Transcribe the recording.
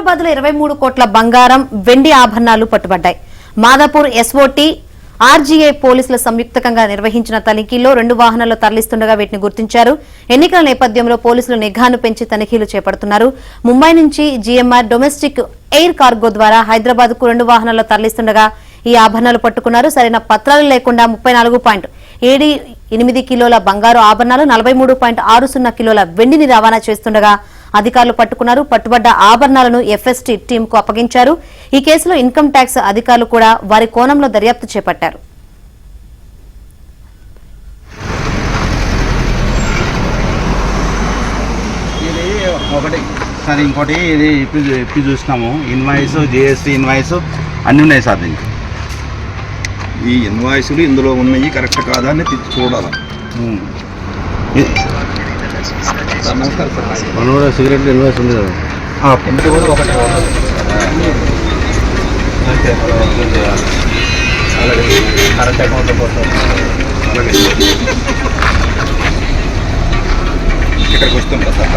హైదరాబాద్ లో 23 కోట్ల బంగారం వెండి ఆభరణాలు పట్టుబడ్డాయి. మాదాపూర్ ఎస్ఓటీ ఆర్జీఐ పోలీసుల సంయుక్తంగా నిర్వహించిన తనిఖీల్లో 2 వాహనాల్లో తరలిస్తుండగా వీటిని గుర్తించారు. ఎన్నికల నేపథ్యంలో పోలీసులు నిఘాను పెంచి తనిఖీలు చేపడుతున్నారు. ముంబై నుంచి జీఎంఆర్ డొమెస్టిక్ ఎయిర్ కార్గో ద్వారా హైదరాబాద్ కు 2 వాహనాల్లో తరలిస్తుండగా ఈ ఆభరణాలు పట్టుకున్నారు. సరైన పత్రాలు లేకుండా 34.78 కిలోల బంగారు ఆభరణాలు, 43.60 కిలోల వెండిని రవాణా చేస్తుండగా అధికారులు పట్టుకున్నారు. పట్టుబడ్డ ఆభరణాలను ఎఫ్ఎస్టీ టీంకు అప్పగించారు. ఈ కేసులో ఇన్కమ్ ట్యాక్స్ అధికారులు కూడా వారి కోణంలో దర్యాప్తు చేపట్టారు. ఇంకోటి ఇది ఇప్పి చూసినాము. ఇన్వాయిస్, జిఎస్టీ ఇన్వాయిస్ అన్నీ ఉన్నాయి సార్. దీనికి ఈ ఇన్వాయిస్లు ఇందులో ఉన్నాయి, కరెక్ట్ కాదా అని చూడాలి. సిగరెట్ ఇన్వాయిస్ ఉంది కదా, కరెంట్ అకౌంట్ ఇక్కడికి వస్తుంటా సార్.